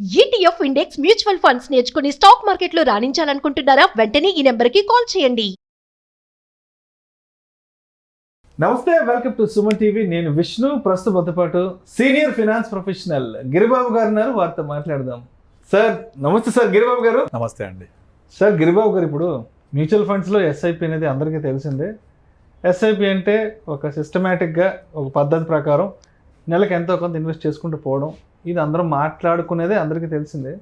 ETF index mutual funds నేర్చుకుని stock మార్కెట్లో రాణించాలనుకుంటున్నారా? వెంటనే ఈ నెంబర్కి కాల్ చేయండి. నమస్తే, వెల్కమ్ టు సుమన్ టీవీ. నేను విష్ణు. ప్రస్తుతం పాటు సీనియర్ ఫైనాన్స్ ప్రొఫెషనల్ గిరిబాబు గారు ఉన్నారు. వారితో మాట్లాడదాం. సార్ నమస్తే. సార్ గిరిబాబు గారు నమస్తే అండి. సార్ గిరిబాబు గారు, ఇప్పుడు మ్యూచువల్ ఫండ్స్లో ఎస్ఐపి అనేది అందరికీ తెలిసిందే. ఎస్ఐపి అంటే ఒక సిస్టమేటిక్గా ఒక పద్ధతి ప్రకారం నెలకు ఎంతో కొంత ఇన్వెస్ట్ చేసుకుంటూ పోవడం. ఇది అందరం మాట్లాడుకునేదే, అందరికీ తెలిసిందే.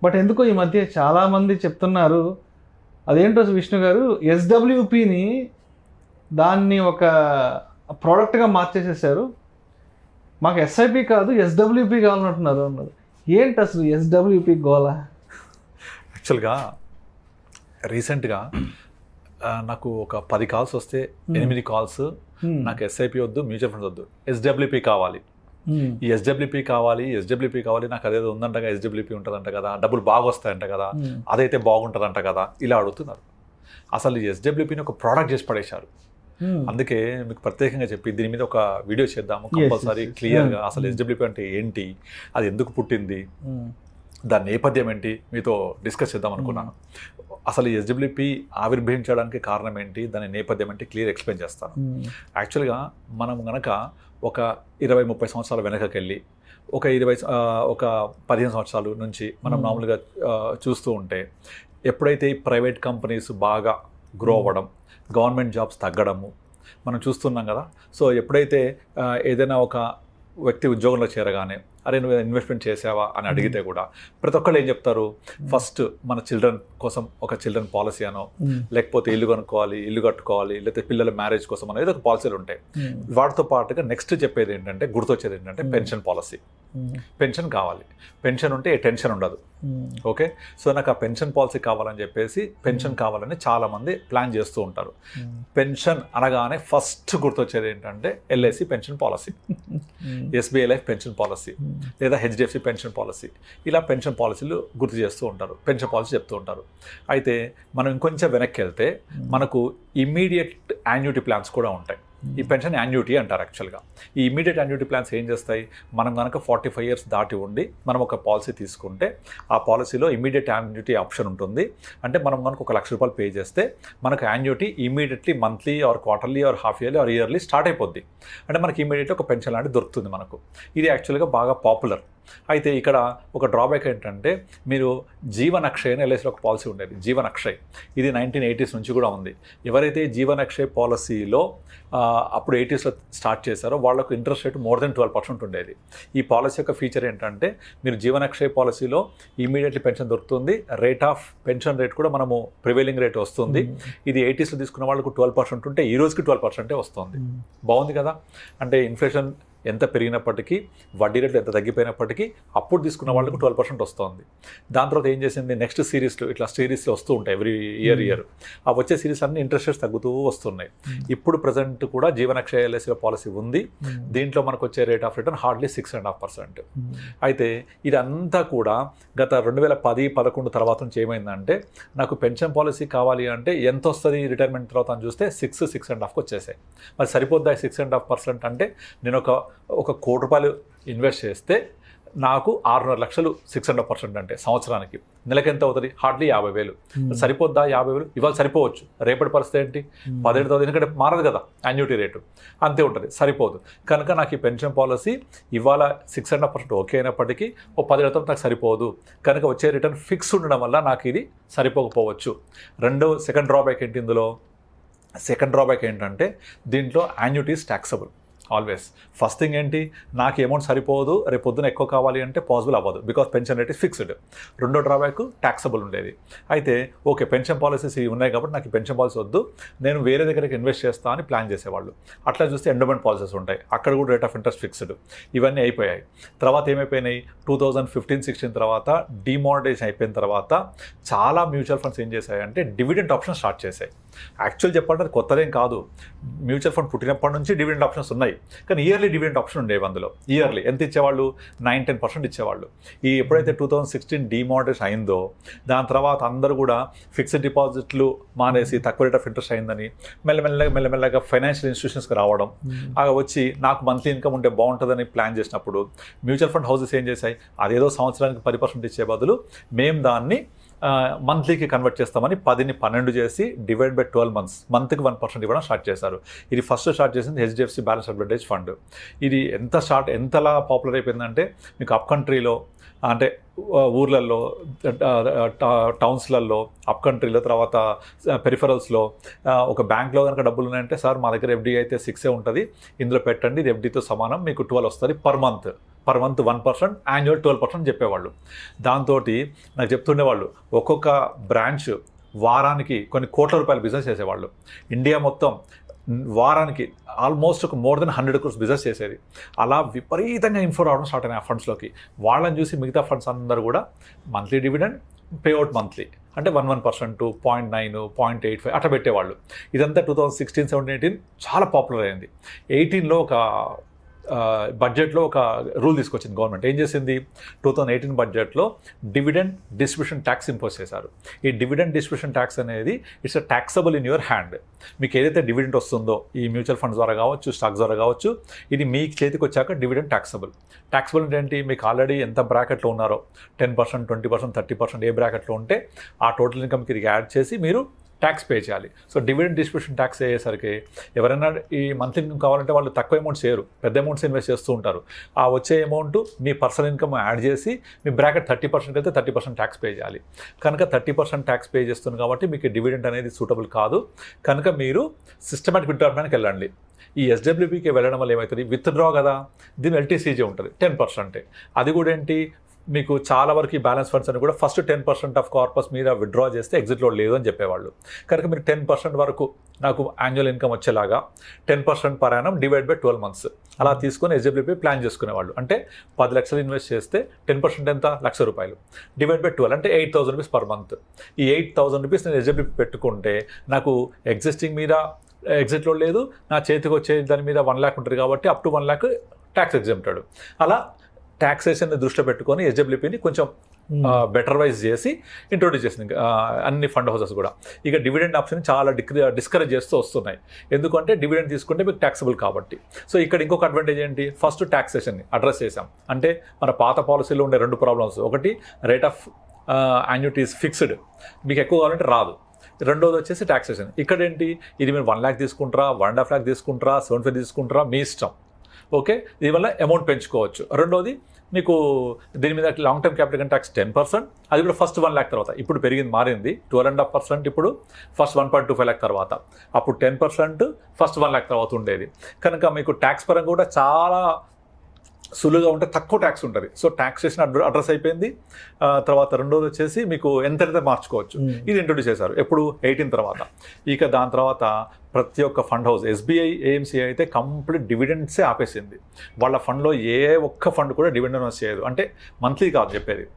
బట్ ఎందుకో ఈ మధ్య చాలామంది చెప్తున్నారు, అదేంటో విష్ణు గారు, ఎస్డబ్ల్యూపిని దాన్ని ఒక ప్రోడక్ట్గా మార్చేసేసారు. మాకు ఎస్ఐపి కాదు ఎస్డబ్ల్యూపి కావాలంటున్నారు అన్నారు. ఏంటి అసలు ఎస్డబ్ల్యూపి గోలా? యాక్చువల్గా రీసెంట్గా నాకు ఒక 10 కాల్స్ వస్తే 8 కాల్స్ నాకు ఎస్ఐపి వద్దు, మ్యూచువల్ ఫండ్స్ వద్దు, ఎస్డబ్ల్యూపి కావాలి. ఈ ఎస్డబ్ల్యూపీ కావాలి, నాకు అదేదో ఉందంట, ఎస్డబ్ల్యూపీ ఉంటుందంట కదా, డబ్బులు బాగా వస్తాయంట కదా, అదైతే బాగుంటుందంట కదా, ఇలా అడుగుతున్నారు. అసలు ఈ ఎస్డబ్ల్యూపీని ఒక ప్రోడక్ట్ చేసి పడేశారు. అందుకే మీకు ప్రత్యేకంగా చెప్పి దీని మీద ఒక వీడియో చేద్దాము కంపల్సరీ క్లియర్గా. అసలు ఎస్డబ్ల్యూపీ అంటే ఏంటి, అది ఎందుకు పుట్టింది, దాని నేపథ్యం ఏంటి మీతో డిస్కస్ చేద్దాం అనుకున్నాను. అసలు ఎస్డబ్ల్యూపీ ఆవిర్భవించడానికి కారణం ఏంటి, దాని నేపథ్యం ఏంటి క్లియర్ ఎక్స్ప్లెయిన్ చేస్తాను. యాక్చువల్గా మనం కనుక ఒక 20-30 సంవత్సరాల వెనకకి వెళ్ళి ఒక 15 సంవత్సరాల నుంచి మనం మామూలుగా చూస్తూ ఉంటే, ఎప్పుడైతే ఈ ప్రైవేట్ కంపెనీస్ బాగా గ్రో అవ్వడం, గవర్నమెంట్ జాబ్స్ తగ్గడము మనం చూస్తున్నాం కదా. సో ఎప్పుడైతే ఏదైనా ఒక వ్యక్తి ఉద్యోగంలో చేరగానే, అరే నువ్వు ఇన్వెస్ట్మెంట్ చేసావా అని అడిగితే కూడా ప్రతి ఒక్కళ్ళు ఏం చెప్తారు, ఫస్ట్ మన చిల్డ్రన్ కోసం ఒక చిల్డ్రన్ పాలసీ అనో, లేకపోతే ఇల్లు కొనుక్కోవాలి, ఇల్లు కట్టుకోవాలి, లేకపోతే పిల్లల మ్యారేజ్ కోసం అనేది ఒక పాలసీలు ఉంటాయి. వాటితో పాటుగా నెక్స్ట్ చెప్పేది ఏంటంటే, గుర్తొచ్చేది ఏంటంటే పెన్షన్ పాలసీ. పెన్షన్ కావాలి, పెన్షన్ ఉంటే ఏ టెన్షన్ ఉండదు. ఓకే, సో నాకు ఆ పెన్షన్ పాలసీ కావాలని చెప్పేసి పెన్షన్ కావాలని చాలామంది ప్లాన్ చేస్తూ ఉంటారు. పెన్షన్ అనగానే ఫస్ట్ గుర్తొచ్చేది ఏంటంటే LIC pension policy, SBI life pension policy, లేదా హెచ్డిఎఫ్సి పెన్షన్ పాలసీ. ఇలా పెన్షన్ పాలసీలు గుర్తు చేస్తూ ఉంటారు, పెన్షన్ పాలసీ చెప్తూ ఉంటారు. అయితే మనం ఇంకొంచెం వెనక్కి వెళ్తే మనకు ఇమ్మీడియట్ యాన్యుటీ ప్లాన్స్ కూడా ఉంటాయి. ఈ పెన్షన్ యాన్యుటీ అంటారు. యాక్చువల్గా ఈ ఇమీడియట్ యాన్యుటీ ప్లాన్స్ ఏం చేస్తాయి, మనం కనుక 45 ఇయర్స్ దాటి ఉండి మనం ఒక పాలసీ తీసుకుంటే ఆ పాలసీలో ఇమీడియట్ యాన్యుటీ ఆప్షన్ ఉంటుంది. అంటే మనం కనుక ₹1,00,000 పే చేస్తే మనకు annuity immediately monthly or quarterly or half yearly or yearly start అయిపోద్ది. అంటే మనకి ఇమీడియట్లీ ఒక పెన్షన్ లాంటిది దొరుకుతుంది మనకు. ఇది యాక్చువల్గా బాగా పాపులర్. అయితే ఇక్కడ ఒక డ్రాబ్యాక్ ఏంటంటే, మీరు జీవన్ అక్షయ్ అని ఎల్ఐసిలో ఒక పాలసీ ఉండేది, జీవన్ అక్షయ్. ఇది 1980s నుంచి కూడా ఉంది. ఎవరైతే జీవన్ అక్షయ్ పాలసీలో అప్పుడు 80sలో స్టార్ట్ చేశారో వాళ్ళకు ఇంట్రెస్ట్ రేట్ మోర్ దెన్ 12% ఉండేది. ఈ పాలసీ యొక్క ఫీచర్ ఏంటంటే, మీరు జీవన్ అక్షయ్ పాలసీలో ఇమీడియట్లీ పెన్షన్ దొరుకుతుంది, రేట్ ఆఫ్ పెన్షన్ రేట్ కూడా మనము ప్రివైలింగ్ రేట్ వస్తుంది. ఇది 80sలో తీసుకున్న వాళ్ళకు 12% ఉంటే ఈ రోజుకి 12% వస్తుంది. బాగుంది కదా. అంటే ఇన్ఫ్లేషన్ ఎంత పెరిగినప్పటికీ, వడ్డీ రేట్లు ఎంత తగ్గిపోయినప్పటికీ అప్పుడు తీసుకున్న వాళ్ళకు 12% వస్తుంది. దాని తర్వాత ఏం చేసింది, నెక్స్ట్ సిరీస్లో ఇట్లా సిరీస్లో వస్తూ ఉంటాయి ఎవ్రీ ఇయర్. ఆ వచ్చే సిరీస్ అన్ని ఇంట్రెస్ట్ రేట్స్ తగ్గుతూ వస్తున్నాయి. ఇప్పుడు ప్రజెంట్ కూడా జీవనక్షయ ఎల్ఐసిలో పాలసీ ఉంది. దీంట్లో మనకు వచ్చే రేట్ ఆఫ్ రిటర్న్ హార్డ్లీ 6.5%. అయితే ఇదంతా కూడా గత 2010-11 తర్వాత నుంచి ఏమైందంటే, నాకు పెన్షన్ పాలసీ కావాలి అంటే ఎంత వస్తుంది రిటైర్మెంట్ తర్వాత అని చూస్తే 6.5 వచ్చేసాయి. మరి సరిపోద్దా 6.5%? అంటే నేను ఒక ₹1,00,00,000 ఇన్వెస్ట్ చేస్తే నాకు 6.5 లక్షలు 6.5% అంటే సంవత్సరానికి నెలకి ఎంత అవుతుంది, హార్డ్లీ 50,000. సరిపోద్దా 50,000? ఇవాళ సరిపోవచ్చు, రేపటి పరిస్థితి ఏంటి 17,000, ఎందుకంటే మారదు కదా యాన్యుటీ రేటు, అంతే ఉంటుంది, సరిపోదు. కనుక నాకు ఈ పెన్షన్ పాలసీ ఇవాళ 6.5% ఓకే అయినప్పటికీ ఓ 10 ఏళ్ళతో నాకు సరిపోదు. కనుక వచ్చే రిటర్న్ ఫిక్స్ ఉండడం వల్ల నాకు ఇది సరిపోకపోవచ్చు. సెకండ్ డ్రాబ్యాక్ ఏంటి ఇందులో? సెకండ్ డ్రాబ్యాక్ ఏంటంటే, దీంట్లో యాన్యుటీస్ ట్యాక్సబుల్ ఆల్వేస్. ఫస్ట్ థింగ్ ఏంటి, నాకు అమౌంట్ సరిపోదు, రేపు పొద్దున ఎక్కువ కావాలి అంటే పాసిబుల్ అవ్వదు, because pension rate is fixed. రెండో డ్రాబ్యాక్ ట్యాక్సబుల్ ఉండేది. అయితే ఓకే, పెన్షన్ పాలసీస్ ఉన్నాయి కాబట్టి నాకు ఈ పెన్షన్ పాలసీ వద్దు, నేను వేరే దగ్గరికి ఇన్వెస్ట్ చేస్తా అని ప్లాన్ చేసేవాళ్ళు. అట్లా చూస్తే ఎండోమెంట్ పాలసీస్ ఉంటాయి, అక్కడ కూడా రేట్ ఆఫ్ ఇంట్రెస్ట్ ఫిక్స్డ్. ఇవన్నీ అయిపోయాయి. తర్వాత ఏమైపోయినాయి, 2015-16 తర్వాత డిమానిటైజేషన్ అయిపోయిన తర్వాత చాలా మ్యూచువల్ ఫండ్స్ ఏం చేశాయంటే డివిడెంట్ ఆప్షన్ స్టార్ట్ చేశాయి. యాక్చువల్ చెప్పాలంటే అది కొత్తదేం కాదు, మ్యూచువల్ ఫండ్ పుట్టినప్పటి నుంచి డివిడెంట్ ఆప్షన్స్ ఉన్నాయి. కానీ ఇయర్లీ డివిడెంట్ ఆప్షన్ ఉండేవి అందులో. ఇయర్లీ ఎంత ఇచ్చేవాళ్ళు? 9-10% ఇచ్చేవాళ్ళు. ఈ ఎప్పుడైతే 2016 డిమానిటైజేషన్ అయిందో దాని తర్వాత అందరూ కూడా ఫిక్స్డ్ డిపాజిట్లు మానేసి తక్కువ రేట్ ఆఫ్ ఇంట్రెస్ట్ అయిందని మెల్లమెల్లగా ఫైనాన్షియల్ ఇన్స్టిట్యూషన్స్కి రావడం, వచ్చి నాకు మంత్లీ ఇన్కమ్ ఉంటే బాగుంటుందని ప్లాన్ చేసినప్పుడు మ్యూచువల్ ఫండ్ హౌసెస్ ఏం చేశాయి, అదేదో సంవత్సరానికి 10% ఇచ్చే బదులు మేము దాన్ని మంత్లీకి కన్వర్ట్ చేస్తామని 10ని 12 చేసి డివైడ్ బై 12 months మంత్కి 1% ఇవ్వడం స్టార్ట్ చేశారు. ఇది ఫస్ట్ స్టార్ట్ చేసింది HDFC బ్యాలెన్స్ అడ్వాంటేజ్ ఫండ్. ఇది ఎంతలా పాపులర్ అయిపోయిందంటే మీకు అప్ కంట్రీలో అంటే ఊర్లలో టౌన్స్లలో అప్ కంట్రీలో తర్వాత పెరిఫరల్స్లో ఒక బ్యాంక్లో కనుక డబ్బులు ఉన్నాయంటే సార్ మా దగ్గర FD అయితే 6 ఉంటుంది, ఇందులో పెట్టండి, ఇది FDతో సమానం, మీకు 12 వస్తుంది పర్ మంత్ 1%, యాన్యువల్ 12% చెప్పేవాళ్ళు. దాంతో నాకు చెప్తుండేవాళ్ళు ఒక్కొక్క బ్రాంచ్ వారానికి కొన్ని కోట్ల రూపాయల బిజినెస్ చేసేవాళ్ళు. ఇండియా మొత్తం వారానికి ఆల్మోస్ట్ ఒక మోర్ దెన్ 100 crores బిజినెస్ చేసేది. అలా విపరీతంగా ఇన్ఫో రావడం స్టార్ట్ అయినాయి ఆ ఫండ్స్లోకి. వాళ్ళని చూసి మిగతా ఫండ్స్ అందరూ కూడా మంత్లీ డివిడెండ్ పేఅవుట్ మంత్లీ అంటే 1% 0.9 0.85 అట్లా పెట్టేవాళ్ళు. ఇదంతా 2016, 17, 18 చాలా పాపులర్ అయింది. 18లో ఒక బడ్జెట్లో ఒక రూల్ తీసుకొచ్చింది గవర్నమెంట్. ఏం చేసింది, 2018 బడ్జెట్లో డివిడెండ్ డిస్ట్రిబ్యూషన్ ట్యాక్స్ ఇంపోజ్ చేశారు. ఈ డివిడెండ్ డిస్ట్రిబ్యూషన్ ట్యాక్స్ అనేది it's taxable in your hand. మీకు ఏదైతే డివిడెండ్ వస్తుందో ఈ మ్యూచువల్ ఫండ్స్ ద్వారా కావచ్చు, స్టాక్స్ ద్వారా కావచ్చు, ఇది మీ చేతికి వచ్చాక డివిడెండ్ ట్యాక్సబుల్ అంటే ఏంటి, మీకు ఆల్రెడీ ఎంత బ్రాకెట్లో ఉన్నారో 10%, 20%, 30% ఏ బ్రాకెట్లో ఉంటే ఆ టోటల్ ఇన్కమ్కి ఇది యాడ్ చేసి మీరు ట్యాక్స్ పే చేయాలి. సో డివిడెండ్ డిస్ట్రిబ్యూషన్ ట్యాక్స్ అయ్యేసరికి ఎవరైనా ఈ మంత్లీ ఇన్కమ్ కావాలంటే వాళ్ళు తక్కువ అమౌంట్స్ చేయరు, పెద్ద అమౌంట్స్ ఇన్వెస్ట్ చేస్తూ ఉంటారు. ఆ వచ్చే అమౌంట్ మీ పర్సనల్ ఇన్కమ్ యాడ్ చేసి మీ బ్రాకెట్ 30% అయితే 30% ట్యాక్స్ పే చేయాలి. కనుక 30% ట్యాక్స్ పే చేస్తుంది కాబట్టి మీకు డివిడెండ్ అనేది సూటబుల్ కాదు. కనుక మీరు సిస్టమాటిక్ విత్డ్రాకి వెళ్ళండి. ఈ SWPకి వెళ్ళడం వల్ల ఏమవుతుంది, విత్డ్రా కదా, దీని LTCJ ఉంటుంది 10%. అది కూడా ఏంటి, మీకు చాలా వరకు ఈ బ్యాలెన్స్ ఫండ్స్ అని కూడా ఫస్ట్ 10% ఆఫ్ కార్పస్ మీద విత్డ్రా చేస్తే ఎగ్జిట్లో లేదు అని చెప్పేవాళ్ళు. కనుక మీరు 10% వరకు నాకు యాన్యువల్ ఇన్కమ్ వచ్చేలాగా 10% per annum divide by 12 months అలా తీసుకొని SWP ప్లాన్ చేసుకునేవాళ్ళు. అంటే 10 లక్షలు ఇన్వెస్ట్ చేస్తే 10% ఎంత, ₹1,00,000 డివైడ్ బై 12 అంటే ₹8,000 పర్ మంత్. ఈ ₹8,000 నేను SWP పెట్టుకుంటే నాకు ఎగ్జిస్టింగ్ మీద ఎగ్జిట్లో లేదు, నా చేతికి వచ్చే దాని మీద 1 lakh ఉంటుంది కాబట్టి up to 1 lakh tax exempted. అలా ట్యాక్సేషన్ని దృష్టిలో పెట్టుకొని SWPని కొంచెం బెటర్ వైజ్ చేసి ఇంట్రొడ్యూస్ చేసింది అన్ని ఫండ్ హౌసెస్ కూడా. ఇక డివిడెండ్ ఆప్షన్ చాలా డిస్కరేజ్ చేస్తూ వస్తున్నాయి. ఎందుకంటే డివిడెండ్ తీసుకుంటే మీకు ట్యాక్సబుల్ కాబట్టి. సో ఇక్కడ ఇంకొక అడ్వాంటేజ్ ఏంటి, ఫస్ట్ ట్యాక్సేషన్ని అడ్రస్ చేసాం. అంటే మన పాత పాలసీలో ఉండే 2 ప్రాబ్లమ్స్, ఒకటి రేట్ ఆఫ్ యాన్యుటీస్ ఫిక్స్డ్, మీకు ఎక్కువ కావాలంటే రాదు. రెండోది వచ్చేసి ట్యాక్సేషన్. ఇక్కడ ఏంటి, ఇది మీరు 1 lakh తీసుకుంటారా, 1.5 lakh తీసుకుంటారా, 75 తీసుకుంటారా, మీ ఇష్టం. ఓకే, దీనివల్ల అమౌంట్ పెంచుకోవచ్చు. రెండోది మీకు దీని మీద long term capital gain tax 10%, అది కూడా ఫస్ట్ 1 lakh తర్వాత. ఇప్పుడు మారింది 12.5%, ఇప్పుడు ఫస్ట్ 1.25 lakh తర్వాత. అప్పుడు 10% ఫస్ట్ 1 lakh తర్వాత ఉండేది. కనుక మీకు ట్యాక్స్ పరంగా కూడా చాలా సులువుగా ఉంటే తక్కువ ట్యాక్స్ ఉంటుంది. సో ట్యాక్సేషన్ అడ్రస్ అయిపోయింది. తర్వాత రెండోది వచ్చేసి మీకు ఎంత మార్చుకోవచ్చు, ఇది ఇంట్రొడ్యూస్ చేశారు ఎప్పుడు 18 తర్వాత. ఇక దాని తర్వాత ప్రతి ఒక్క ఫండ్ హౌస్ SBI, AMC అయితే కంప్లీట్ డివిడెండ్సే ఆపేసింది. వాళ్ళ ఫండ్లో ఏ ఒక్క ఫండ్ కూడా డివిడెండ్ అనౌన్స్ చేయదు. అంటే మంత్లీ కాదు చెప్పేది,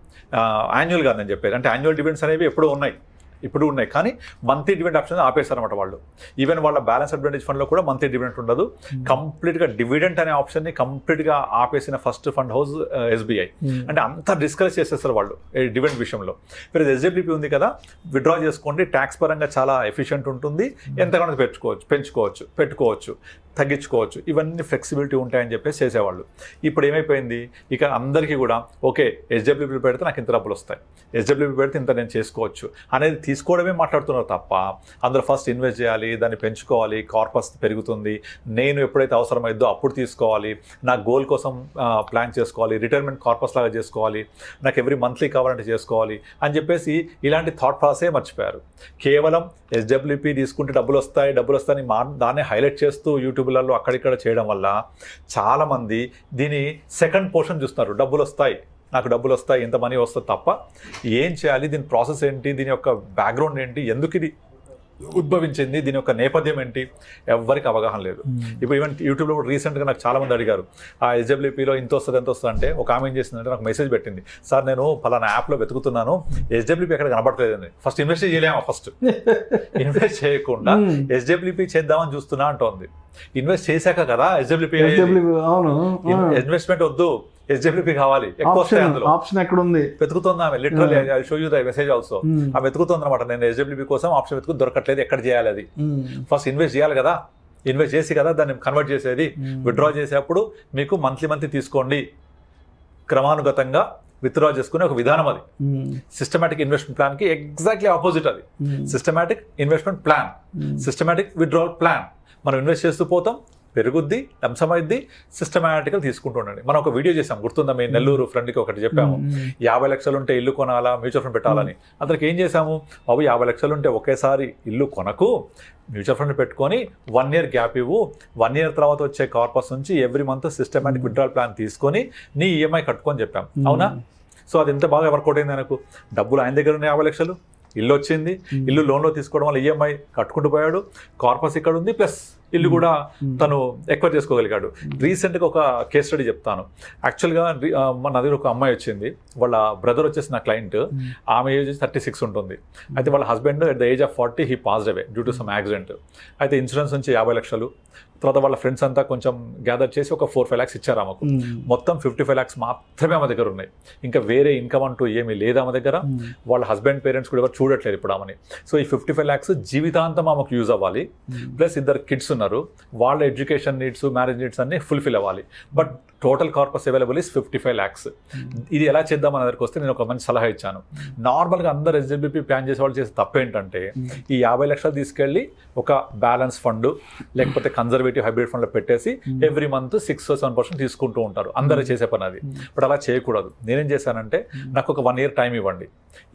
యాన్యువల్ కాదు నేను చెప్పేది. అంటే యాన్యువల్ డివిడెండ్స్ అనేవి ఇప్పుడు ఉన్నాయి కానీ మంత్లీ డివిడెండ్ ఆప్షన్ ఆపేస్తారన్నమాట వాళ్ళు. ఈవెన్ వాళ్ళ బ్యాలెన్స్ అడ్వాంటేజ్ ఫండ్లో కూడా మంత్లీ డివిడెంట్ ఉండదు. కంప్లీట్గా డివిడెంట్ అనే ఆప్షన్ని కంప్లీట్గా ఆపేసిన ఫస్ట్ ఫండ్ హౌస్ SBI. అంటే అంతా డిస్కరేజ్ చేసేస్తారు వాళ్ళు డివిడెంట్ విషయంలో. మీరు SWP ఉంది కదా, విత్డ్రా చేసుకోండి, ట్యాక్స్ పరంగా చాలా ఎఫిషియెంట్ ఉంటుంది, ఎంతగానో పెట్టుకోవచ్చు, తగ్గించుకోవచ్చు, ఇవన్నీ ఫ్లెక్సిబిలిటీ ఉంటాయని చెప్పేసి చేసేవాళ్ళు. ఇప్పుడు ఏమైపోయింది, ఇక అందరికీ కూడా ఓకే SWP పెడితే నాకు ఇంత డబ్బులు వస్తాయి, SWP పెడితే ఇంత నేను చేసుకోవచ్చు అనేది తీసుకోవడమే మాట్లాడుతున్నారు తప్ప అందులో ఫస్ట్ ఇన్వెస్ట్ చేయాలి, దాన్ని పెంచుకోవాలి, కార్పస్ పెరుగుతుంది, నేను ఎప్పుడైతే అవసరమైద్దో అప్పుడు తీసుకోవాలి, నా గోల్ కోసం ప్లాన్ చేసుకోవాలి, రిటైర్మెంట్ కార్పస్ లాగా చేసుకోవాలి, నాకు ఎవ్రీ మంత్లీ కావాలంటే చేసుకోవాలి అని చెప్పేసి ఇలాంటి థాట్ ప్రాసెసే మర్చిపోయారు. కేవలం SWP తీసుకుంటే డబ్బులు వస్తాయి దాన్ని హైలైట్ చేస్తూ యూట్యూబ్లలో అక్కడిక్కడ చేయడం వల్ల చాలామంది దీని సెకండ్ పోర్షన్ చూస్తున్నారు. నాకు డబ్బులు వస్తాయి, ఎంత మనీ వస్తుంది తప్ప ఏం చేయాలి, దీని ప్రాసెస్ ఏంటి, దీని యొక్క బ్యాక్గ్రౌండ్ ఏంటి, ఎందుకు ఇది ఉద్భవించింది, దీని యొక్క నేపథ్యం ఏంటి, ఎవరికి అవగాహన లేదు. ఇప్పుడు ఈవెన్ యూట్యూబ్లో కూడా రీసెంట్గా నాకు చాలా మంది అడిగారు ఆ ఎస్డబ్ల్యూపీలో ఎంత వస్తుంది అంటే, ఒక ఆమె ఏం చేసిందంటే నాకు మెసేజ్ పెట్టింది, సార్ నేను పలానా యాప్లో వెతుకుతున్నాను ఎస్డబ్ల్యూపీ ఎక్కడ కనబడట్లేదని. ఫస్ట్ ఇన్వెస్ట్ చేయలేము, ఫస్ట్ ఇన్వెస్ట్ చేయకుండా ఎస్డబ్ల్యూపీ చేద్దామని చూస్తున్నా అంటోంది. ఇన్వెస్ట్ చేశాక కదా ఎస్డబ్ల్యూపీ, ఇన్వెస్ట్మెంట్ వద్దు ఎస్డబ్ల్యూపీ కావాలి, ఎక్కువ వస్తాయి అందులో. ఆప్షన్ ఎక్కడ ఉంది వెతుకుతుంది ఆమె, literally I show you the message also. ఆమె వెతుకుతుంది అనమాట, నేను ఎస్డబ్ల్యూపీ కోసం ఆప్షన్ వెతుకు దొరకట్లేదు, ఎక్కడ చేయాలి అది. ఫస్ట్ ఇన్వెస్ట్ చేయాలి కదా, ఇన్వెస్ట్ చేసి కదా దాన్ని కన్వర్ట్ చేసేది. విత్డ్రా చేసేప్పుడు మీకు మంత్లీ తీసుకోండి, క్రమానుగతంగా విత్డ్రా చేసుకునే ఒక విధానం అది. సిస్టమాటిక్ ఇన్వెస్ట్మెంట్ ప్లాన్ కి ఎగ్జాక్ట్లీ ఆపోజిట్ అది. Systematic investment plan, systematic withdrawal plan. మనం ఇన్వెస్ట్ చేస్తూ పోతాం, పెరుగుద్ది, లంసమైద్ది, సిస్టమాటిక్గా తీసుకుంటూ ఉండండి. మనం ఒక వీడియో చేసాం, గుర్తుందా? మీ నెల్లూరు ఫ్రెండ్కి ఒకటి చెప్పాము, 50 లక్షలు ఉంటే ఇల్లు కొనాలా, మ్యూచువల్ ఫండ్ పెట్టాలని. అతనికి ఏం చేశాము, బాబు 50 లక్షలు ఉంటే ఒకేసారి ఇల్లు కొనకు, మ్యూచువల్ ఫండ్ పెట్టుకొని 1 year గ్యాప్ ఇవ్వు, 1 year తర్వాత వచ్చే కార్పస్ నుంచి every month systematic withdrawal plan తీసుకొని నీ ఈఎంఐ కట్టుకొని చెప్పాం. అవునా? సో అది ఎంత బాగా వర్కౌట్ అయింది ఆయనకు. డబ్బులు ఆయన దగ్గర ఉన్నాయి 50 లక్షలు, ఇల్లు వచ్చింది, ఇల్లు లోన్లో తీసుకోవడం వల్ల ఈఎంఐ కట్టుకుంటూ పోయాడు, కార్పస్ ఇక్కడ ఉంది, ప్లస్ ఇల్లు కూడా తను ఎక్వైర్ చేసుకోగలిగాడు. రీసెంట్గా ఒక కేస్ స్టడీ చెప్తాను. యాక్చువల్గా మన దగ్గర ఒక అమ్మాయి వచ్చింది, వాళ్ళ బ్రదర్ వచ్చేసి నా క్లయింట్, ఆమె ఏజ్ 36 ఉంటుంది. అయితే వాళ్ళ husband at the age of 40 he passed away due to some accident. అయితే ఇన్సూరెన్స్ నుంచి 50 లక్షలు, తర్వాత వాళ్ళ ఫ్రెండ్స్ అంతా కొంచెం గ్యాదర్ చేసి ఒక 4-5 lakhs ఇచ్చారు ఆమెకు. మొత్తం 55 lakhs మాత్రమే ఆమె దగ్గర ఉన్నాయి. ఇంకా వేరే ఇన్కమ్ అంటూ ఏమీ లేదు ఆమె దగ్గర. వాళ్ళ హస్బెండ్ పేరెంట్స్ కూడా ఎవరు చూడట్లేదు ఇప్పుడు ఆమెని. సో ఈ 55 lakhs జీవితాంతం ఆమెకు యూజ్ అవ్వాలి. ప్లస్ 2 kids ఉన్నారు, వాళ్ళ ఎడ్యుకేషన్ నీడ్స్, మ్యారేజ్ నీడ్స్ అన్ని ఫుల్ఫిల్ అవ్వాలి. But total corpus available is 55 lakhs. ఇది ఎలా చేద్దాం అనే దగ్గరికి వస్తే నేను ఒక మంచి సలహా ఇచ్చాను. నార్మల్గా అందరు ఎస్డబ్ల్యూపీ ప్లాన్ చేసే వాళ్ళు చేసే తప్పేంటంటే, ఈ 50 లక్షలు తీసుకెళ్ళి ఒక బ్యాలెన్స్ ఫండ్ లేకపోతే కన్జర్వేటివ్ హైబ్రిడ్ ఫండ్లో పెట్టేసి ఎవ్రీ మంత్ 6-7% తీసుకుంటూ ఉంటారు. అందరూ చేసే పని అది. బట్ అలా చేయకూడదు. నేనేం చేశానంటే, నాకు ఒక 1 year టైం ఇవ్వండి,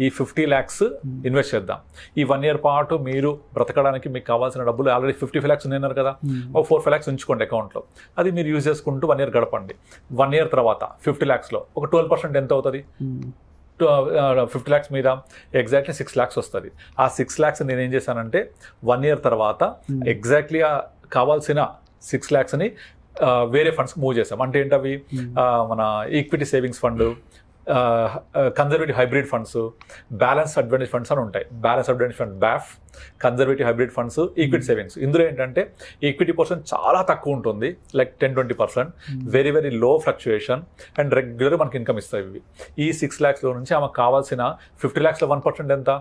ఈ 50 lakhs ఇన్వెస్ట్ చేద్దాం. ఈ 1 year పాటు మీరు బ్రతకడానికి మీకు కావాల్సిన డబ్బులు ఆల్రెడీ 55 lakhs ఉన్నారు కదా, ఒక 4-5 lakhs ఉంచుకోండి అకౌంట్లో. అది మీరు యూజ్ చేసుకుంటూ 1 year గడపండి. 1 year తర్వాత 50 lakhsలో ఒక 12% ఎంత అవుతుంది? 50 lakhs మీద ఎగ్జాక్ట్లీ 6 lakhs వస్తుంది. ఆ 6 lakhs నేనేం చేశానంటే 1 year తర్వాత ఎగ్జాక్ట్లీ కావాల్సిన 6 lakhsని వేరే ఫండ్స్కి మూవ్ చేసాం. అంటే ఏంటవి? మన equity savings fund, conservative hybrid funds, balance advantage funds అని ఉంటాయి. Balance advantage fund BAF, conservative hybrid funds, equity savings. ఇందులో ఏంటంటే ఈక్విటీ పర్సెంట్ చాలా తక్కువ ఉంటుంది, like 10-20%, very very low fluctuation and regular మనకి ఇన్కమ్ ఇస్తాయి ఇవి. ఈ 6 lakhsలో నుంచి ఆమెకు కావాల్సిన 50 lakhsలో 1% ఎంత?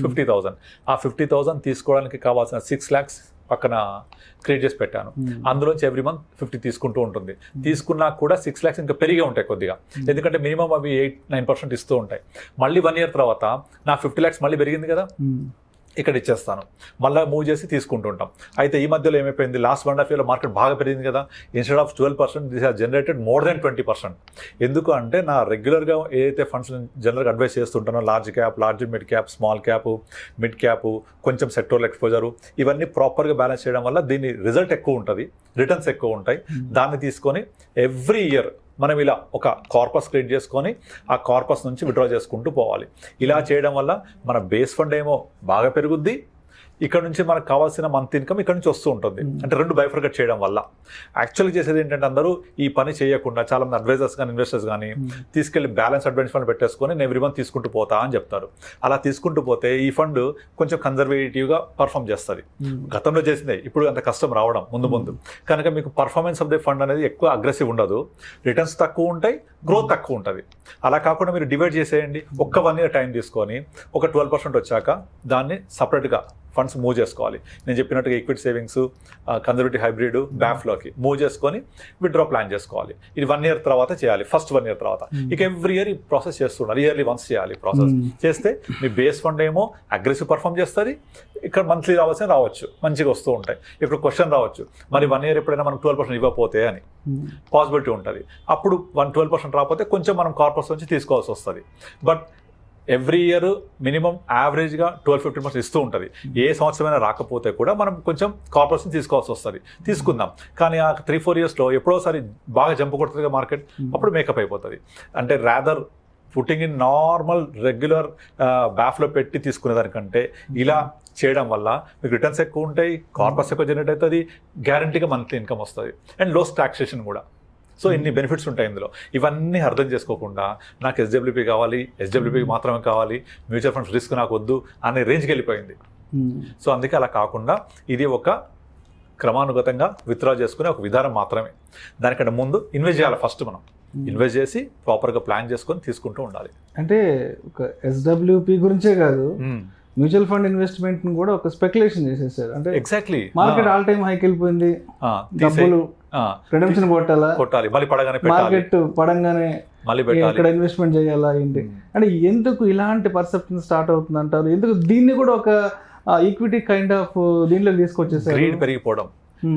50,000. ఆ 50,000 తీసుకోవడానికి కావాల్సిన 6 lakhs పక్కన క్రియేట్ చేసి పెట్టాను. అందులోంచి ఎవ్రీ మంత్ 50 తీసుకుంటూ ఉంటుంది. తీసుకున్నా కూడా 6 lakhs ఇంకా పెరిగే ఉంటాయి కొద్దిగా, ఎందుకంటే మినిమం అవి 8-9% ఇస్తూ ఉంటాయి. మళ్ళీ 1 year తర్వాత నా 50 lakhs మళ్ళీ పెరిగింది కదా, ఇక్కడ ఇచ్చేస్తాను, మళ్ళీ మూవ్ చేసి తీసుకుంటూ ఉంటాం. అయితే ఈ మధ్యలో ఏమైపోయింది, లాస్ట్ 1.5 yearలో మార్కెట్ బాగా పెరిగింది కదా, instead of 12% this has generated more than 20%. ఎందుకు అంటే నా రెగ్యులర్గా ఏదైతే ఫండ్స్ జనరల్గా అడ్వైస్ చేస్తుంటానో, large cap, large mid cap, small cap, mid cap, కొంచెం సెక్టోరల్ ఎక్స్పోజరు, ఇవన్నీ ప్రాపర్గా బ్యాలెన్స్ చేయడం వల్ల దీని రిజల్ట్ ఎక్కువ ఉంటుంది, రిటర్న్స్ ఎక్కువ ఉంటాయి. దాన్ని తీసుకొని ఎవ్రీ ఇయర్ మనం ఇలా ఒక కార్పస్ క్రియేట్ చేసుకొని ఆ కార్పస్ నుంచి విత్డ్రా చేసుకుంటూ పోవాలి. ఇలా చేయడం వల్ల మన బేస్ ఫండ్ ఏమో బాగా పెరుగుద్ది, ఇక్కడ నుంచి మనకు కావాల్సిన మంత్ ఇన్కమ్ ఇక్కడ నుంచి వస్తూ ఉంటుంది. అంటే 2 బైఫర్కేట్ చేయడం వల్ల. యాక్చువల్గా చేసేది ఏంటంటే, అందరూ ఈ పని చేయకుండా చాలామంది అడ్వైజర్స్ కానీ ఇన్వెస్టర్స్ కానీ తీసుకెళ్లి బ్యాలెన్స్ అడ్వాంటేజ్ ఫండ్ పెట్టేసుకొని నేను ఎవ్రీ మంత్ తీసుకుంటూ పోతా అని చెప్తారు. అలా తీసుకుంటూ పోతే ఈ ఫండ్ కొంచెం కన్జర్వేటివ్గా పర్ఫామ్ చేస్తుంది. గతంలో చేసిందే, ఇప్పుడు అంత కష్టం రావడం ముందు కనుక మీకు పర్ఫార్మెన్స్ ఆఫ్ ద ఫండ్ అనేది ఎక్కువ అగ్రెసివ్ ఉండదు, రిటర్న్స్ తక్కువ ఉంటాయి, గ్రోత్ తక్కువ ఉంటుంది. అలా కాకుండా మీరు డివైడ్ చేసేయండి. ఒక్క 1 year టైం తీసుకొని ఒక 12% వచ్చాక దాన్ని సపరేట్గా ఫండ్స్ మూవ్ చేసుకోవాలి. నేను చెప్పినట్టుగా ఈక్విటీ సేవింగ్స్, కన్జర్వేటివ్ హైబ్రిడ్, బ్యాఫ్లోకి మూవ్ చేసుకొని విత్డ్రా ప్లాన్ చేసుకోవాలి. ఇది 1 year తర్వాత చేయాలి, ఫస్ట్ 1 year తర్వాత. ఇక ఎవ్రీ ఇయర్ ఈ ప్రాసెస్ చేస్తున్నారు, ఇయర్లీ వన్స్ చేయాలి. ప్రాసెస్ చేస్తే మీ బేస్ ఫండ్ ఏమో అగ్రెసివ్ పర్ఫామ్ చేస్తుంది, ఇక్కడ మంత్లీ రావచ్చు, మంచిగా వస్తూ ఉంటాయి. ఇప్పుడు క్వశ్చన్ రావచ్చు, మరి 1 year ఎప్పుడైనా మనం 12% ఇవ్వకపోతే అని పాసిబిలిటీ ఉంటుంది. అప్పుడు 12% రాకపోతే కొంచెం మనం కార్పస్ నుంచి తీసుకోవాల్సి వస్తుంది. బట్ ఎవ్రీ ఇయర్ మినిమం యావరేజ్గా 12-15% ఇస్తూ ఉంటుంది. ఏ సంవత్సరమైనా రాకపోతే కూడా మనం కొంచెం కార్పొరేషన్ తీసుకోవాల్సి వస్తుంది, తీసుకుందాం. కానీ ఆ 3-4 yearsలో ఎప్పుడోసారి బాగా జంప్ కొడుతుంది మార్కెట్, అప్పుడు మేకప్ అయిపోతుంది. అంటే rather putting in normal regular బ్యాఫ్లో పెట్టి తీసుకునే దానికంటే ఇలా చేయడం వల్ల మీకు రిటర్న్స్ ఎక్కువ ఉంటాయి, కార్పస్ ఎక్కువ జనరేట్ అవుతుంది, గ్యారంటీగా మంత్లీ ఇన్కమ్ వస్తుంది, అండ్ లోస్ టాక్సేషన్ కూడా. సో ఇన్ని బెనిఫిట్స్ ఉంటాయి ఇందులో. ఇవన్నీ అర్థం చేసుకోకుండా నాకు ఎస్డబ్ల్యూపీ కావాలి, ఎస్డబ్ల్యూపీ మాత్రమే కావాలి, మ్యూచువల్ ఫండ్స్ రిస్క్ నాకు వద్దు అనే రేంజ్కి వెళ్ళిపోయింది. సో అందుకే అలా కాకుండా ఇది ఒక క్రమానుగతంగా విత్డ్రా చేసుకునే ఒక విధానం మాత్రమే. దానికంటే ముందు ఇన్వెస్ట్ చేయాలి. ఫస్ట్ మనం ఇన్వెస్ట్ చేసి ప్రాపర్గా ప్లాన్ చేసుకొని తీసుకుంటూ ఉండాలి. అంటే ఒక ఎస్డబ్ల్యూపీ గురించే కాదు, మ్యూచువల్ ఫండ్ ఇన్వెస్ట్మెంట్ కూడా ఒక స్పెక్యులేషన్ చేసేసారు. అంటే ఎగ్జాక్ట్లీ మార్కెట్ ఆల్ టైమ్ హైకి వెళ్ళిపోయింది, డబ్బులు రిడెంప్షన్ కొట్టాలి, మళ్ళీ పడగానే మార్కెట్ పడంగానే మళ్ళీ ఇక్కడ ఇన్వెస్ట్మెంట్ చేయాలా ఏంటి అంటే ఎందుకు ఇలాంటి పర్సెప్షన్ స్టార్ట్ అవుతుంది అంటారు? ఎందుకు దీన్ని కూడా ఒక ఈక్విటీ కైండ్ ఆఫ్ దీంట్లోకి తీసుకొచ్చేసారు? గ్రీడ్ పెరిగిపోవడం.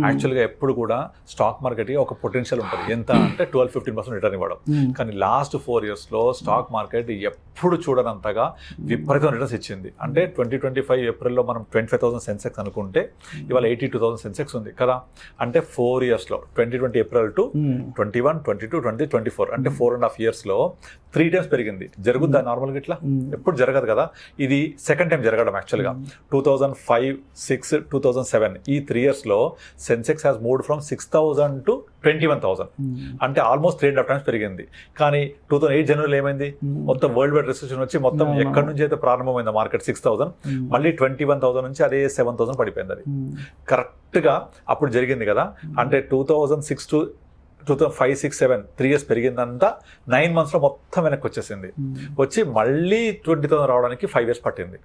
యాక్చువల్గా ఎప్పుడు కూడా స్టాక్ మార్కెట్కి ఒక పొటెన్షియల్ ఉంటుంది, ఎంత అంటే 12-15% రిటర్న్ ఇవ్వడం. కానీ లాస్ట్ 4 yearsలో స్టాక్ మార్కెట్ ఎప్పుడు చూడనంతగా విపరీతం రిటర్న్స్ ఇచ్చింది. అంటే 2025 ఏప్రిల్లో మనం 25,000 సెన్సెక్స్ అనుకుంటే ఇవాళ 82,000 సెన్సెక్స్ ఉంది కదా. అంటే 4 yearsలో 2020 ఏప్రిల్ టు 21, 22, 23, 24 అంటే 4.5 yearsలో 3 times పెరిగింది. జరుగుద్దా నార్మల్గా ఇట్లా? ఎప్పుడు జరగదు కదా. ఇది సెకండ్ టైం జరగడం. యాక్చువల్గా 2005, 6, 2007 ఈ 3 yearsలో Sensex has moved from 6,000 to 21,000 అంటే ఆల్మోస్ట్ 3.5 times పెరిగింది. కానీ 2008 జనవరిలో ఏమైంది? మొత్తం వరల్డ్ వైడ్ రిసెషన్ వచ్చి మొత్తం ఎక్కడి నుంచి అయితే ప్రారంభమైంది మార్కెట్ 6,000 మళ్ళీ 21,000 నుంచి అదే 7,000 పడిపోయింది. అది కరెక్ట్గా అప్పుడు జరిగింది కదా. అంటే 2006 to 2005, 6, 7 3 years పెరిగిందంతా 9 monthsలో మొత్తం వెనక్కి వచ్చేసింది. వచ్చి మళ్ళీ 20,000 రావడానికి 5 years పట్టింది.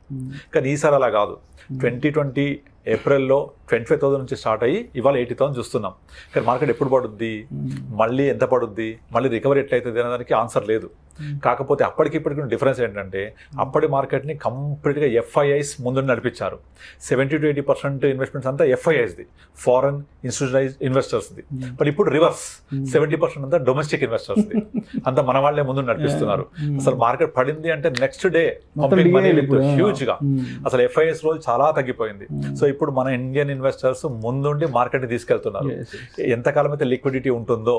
కానీ ఈసారి అలా కాదు. 2020 ఏప్రిల్లో 25,000 నుంచి స్టార్ట్ అయ్యి ఇవాళ 80,000 చూస్తున్నాం. కానీ మార్కెట్ ఎప్పుడు పడుద్ది, మళ్ళీ ఎంత పడుద్ది, మళ్ళీ రికవరీ ఎట్లయితుంది అనేదానికి ఆన్సర్ లేదు. కాకపోతే అప్పటికిప్పటికి డిఫరెన్స్ ఏంటంటే అప్పటి మార్కెట్ని కంప్లీట్గా FIIs ముందు నడిపించారు. 70-80% ఇన్వెస్ట్మెంట్స్ అంతా FIIsది, ఫారెన్ ఇన్స్టిట్యూషనలైజ్డ్ ఇన్వెస్టర్స్ది. బట్ ఇప్పుడు రివర్స్, 70% అంతా డొమెస్టిక్ ఇన్వెస్టర్స్ది. అంతా మన వాళ్ళే ముందు నడిపిస్తున్నారు. అసలు మార్కెట్ పడింది అంటే నెక్స్ట్ డే పంపింగ్ మనీ హ్యూజ్గా. అసలు FIIs రోజు చాలా తగ్గిపోయింది. సో ఇప్పుడు మన ఇండియన్ ఇన్వెస్టర్స్ ముందుండి మార్కెట్ని తీసుకెళ్తున్నారు. ఎంతకాలం అయితే లిక్విడిటీ ఉంటుందో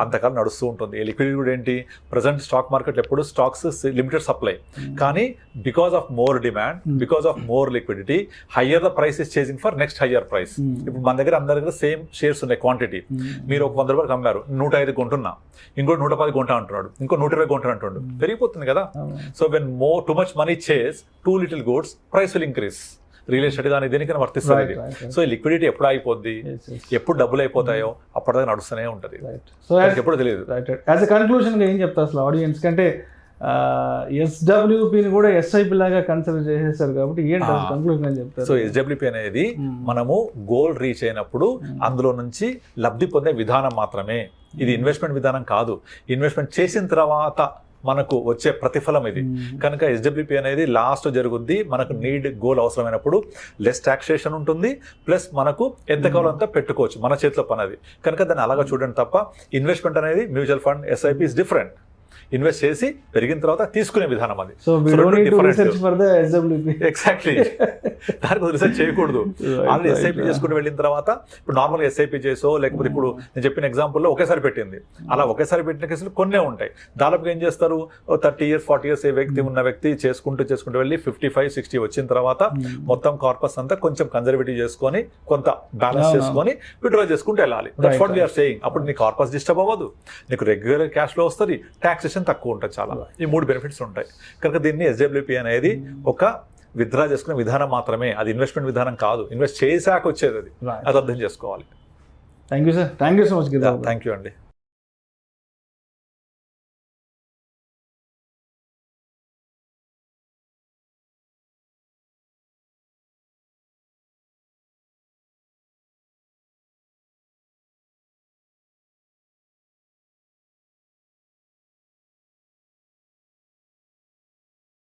అంతకాలం నడుస్తూ ఉంటుంది. ఈ లిక్విడిటీ కూడా ఏంటి, ప్రజెంట్ స్టాక్ మార్కెట్ ఎప్పుడు స్టాక్స్ లిమిటెడ్ సప్లై, కానీ because of more demand, because of more liquidity, higher the price is chasing for next higher price. ఇప్పుడు మన దగ్గర అందరి దగ్గర సేమ్ షేర్స్ ఉన్నాయి క్వాంటిటీ. మీరు ఒక 100 రూపాయలు అమ్మారు, 105 కొంటున్నా, ఇంకో 110 కొంటా అంటున్నాడు, ఇంకో 120 కొంటా అంటున్నాడు, పెరిగిపోతుంది కదా. So when too much money chase too little goods, price will increase. Real estate కానీ దేనికైనా వర్తిస్తుంది. సో ఈ లిక్విడిటీ ఎప్పుడు అయిపోద్ది, ఎప్పుడు డబ్బులు అయిపోతాయో అప్పటిదాకా నడుస్తూనే ఉంటుంది. సో ఎప్పుడు తెలియదు. యాజ్ ఎ కన్క్లూజన్ ఏం చెప్తారు అసలు ఆడియన్స్ కంటే? ఎస్డబ్ల్యూపీని కూడా ఎస్ఐపి లాగా కన్సిడర్ చేసేసారు కాబట్టి ఏంటి కన్క్లూజన్ అని చెప్తారు? సో ఎస్డబ్ల్యూపీ అనేది మనము గోల్ రీచ్ అయినప్పుడు అందులో నుంచి లబ్ధి పొందే విధానం మాత్రమే. ఇది ఇన్వెస్ట్మెంట్ విధానం కాదు. ఇన్వెస్ట్మెంట్ చేసిన తర్వాత మనకు వచ్చే ప్రతిఫలం ఇది. కనుక ఎస్డబ్ల్యూపీ అనేది లాస్ట్ జరుగుద్ది. మనకు నీడ్ గోల్ అవసరమైనప్పుడు లెస్ టాక్సేషన్ ఉంటుంది, ప్లస్ మనకు ఎంత కావాలో అంతా పెట్టుకోవచ్చు, మన చేతిలో పని అది. కనుక దాన్ని అలాగా చూడండి తప్ప ఇన్వెస్ట్మెంట్ అనేది mutual fund, SIP is different. Invest చేసి పెరిగిన తర్వాత తీసుకునే విధానం అది. ఎగ్జాక్ట్లీ, దానికి రీసెర్చ్ చేయకూడదు. ఆల్రెడీ SIP చేసుకుని వెళ్ళిన తర్వాత ఇప్పుడు నార్మల్గా SIP చేసో లేకపోతే ఇప్పుడు నేను చెప్పిన ఎగ్జాంపుల్లో ఒకేసారి పెట్టింది, అలా ఒకేసారి పెట్టిన కేసులు కొన్నే ఉంటాయి. దాదాపుగా ఏం చేస్తారు, 30 years 40 years ఏ వ్యక్తి ఉన్న వ్యక్తి చేసుకుంటూ వెళ్ళి 55-60 వచ్చిన తర్వాత మొత్తం కార్పస్ అంతా కొంచెం కన్జర్వేటివ్ చేసుకొని కొంత బ్యాలెన్స్ చేసుకొని విత్డ్రా చేసుకుంటూ వెళ్ళాలి. That's what we are saying. అప్పుడు నీ కార్పస్ డిస్టర్బ్ అవ్వదు, నీకు రెగ్యులర్ క్యాష్ లో వస్తుంది, టాక్సేషన్ తక్కువ ఉంటుంది. చాలా ఈ 3 బెనిఫిట్స్ ఉంటాయి. కనుక దీన్ని ఎస్డబ్ల్యూపీ అనేది ఒక విత్డ్రా చేసుకునే విధానం మాత్రమే, అది ఇన్వెస్ట్మెంట్ విధానం కాదు. ఇన్వెస్ట్ చేశాక వచ్చేది అది, అది అర్థం చేసుకోవాలి. Thank you sir, thank you so much. Thank you అండి.